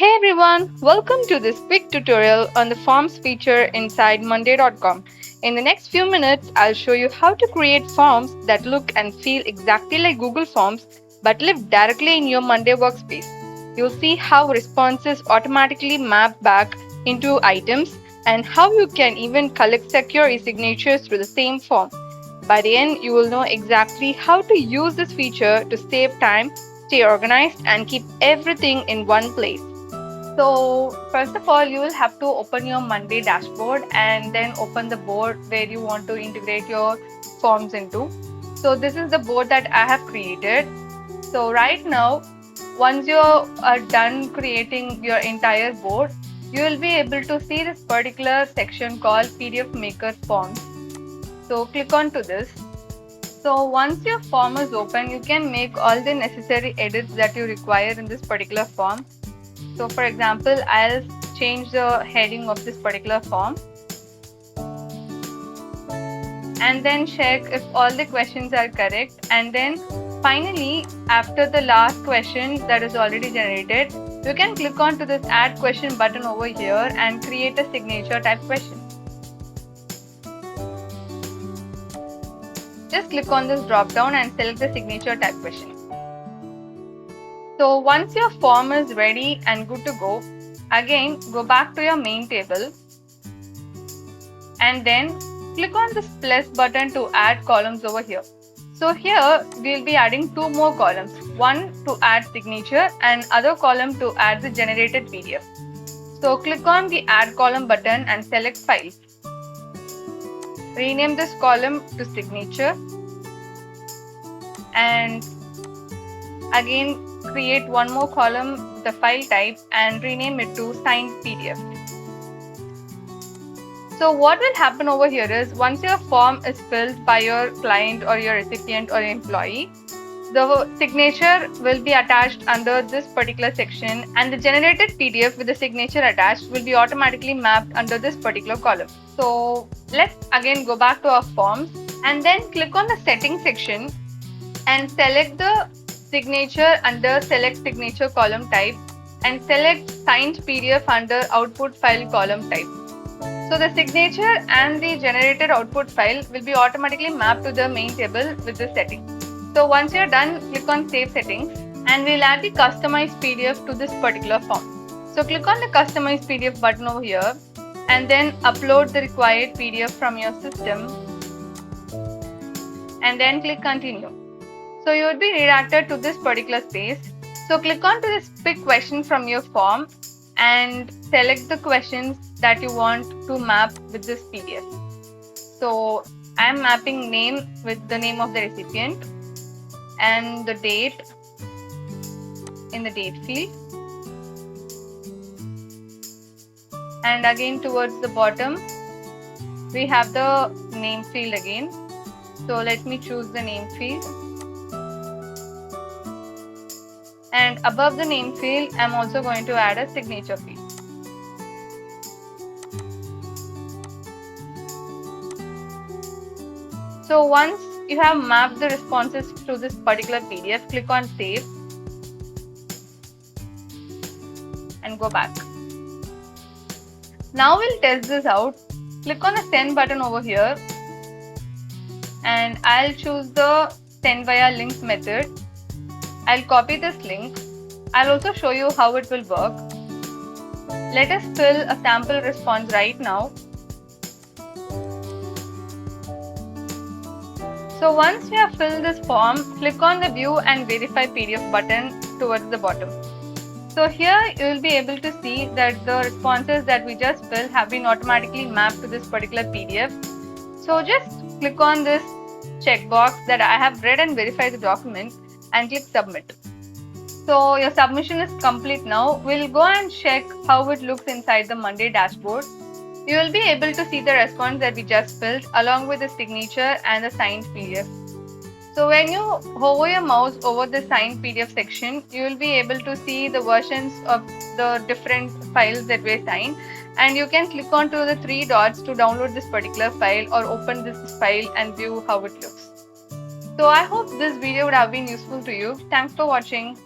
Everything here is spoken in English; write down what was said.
Hey everyone, welcome to this quick tutorial on the Forms feature inside Monday.com. In the next few minutes, I'll show you how to create forms that look and feel exactly like Google Forms but live directly in your Monday workspace. You'll see how responses automatically map back into items and how you can even collect secure e-signatures through the same form. By the end, you will know exactly how to use this feature to save time, stay organized, and keep everything in one place. So first of all, you will have to open your Monday dashboard and then open the board where you want to integrate your forms into. So this is the board that I have created. So right now, once you are done creating your entire board, you will be able to see this particular section called PDF Maker Forms. So click on to this. So once your form is open, you can make all the necessary edits that you require in this particular form. So for example, I'll change the heading of this particular form and then check if all the questions are correct, and then finally after the last question that is already generated, you can click on to this add question button over here and create a signature type question. Just click on this drop down and select the signature type question. So once your form is ready and good to go, again go back to your main table and then click on this plus button to add columns over here. So here we'll be adding two more columns, one to add signature and other column to add the generated PDF. So click on the add column button and select files. Rename this column to signature and again create one more column with the file type and rename it to signed PDF. So what will happen over here is once your form is filled by your client or your recipient or employee, the signature will be attached under this particular section and the generated PDF with the signature attached will be automatically mapped under this particular column. So let's again go back to our forms and then click on the settings section and select the signature under select signature column type and select signed PDF under output file column type. So the signature and the generated output file will be automatically mapped to the main table with this setting. So once you're done, click on save settings and we'll add the customized PDF to this particular form. So click on the customized PDF button over here and then upload the required PDF from your system and then click continue. So you would be redirected to this particular space. So click on to this pick question from your form and select the questions that you want to map with this PDF. So I'm mapping name with the name of the recipient and the date in the date field. And again towards the bottom, we have the name field again. So let me choose the name field. And above the name field, I'm also going to add a signature field. So once you have mapped the responses to this particular PDF, click on save and go back. Now we'll test this out. Click on the send button over here and I'll choose the send via link method. I'll copy this link. I'll also show you how it will work. Let us fill a sample response right now. So once you have filled this form, click on the view and verify PDF button towards the bottom. So here you will be able to see that the responses that we just filled have been automatically mapped to this particular PDF. So just click on this checkbox that I have read and verified the document and click submit. So your submission is complete now. We'll go and check how it looks inside the Monday dashboard. You will be able to see the response that we just filled along with the signature and the signed PDF. So when you hover your mouse over the signed PDF section, you will be able to see the versions of the different files that were signed, and you can click on to the three dots to download this particular file or open this file and view how it looks. So I hope this video would have been useful to you. Thanks for watching.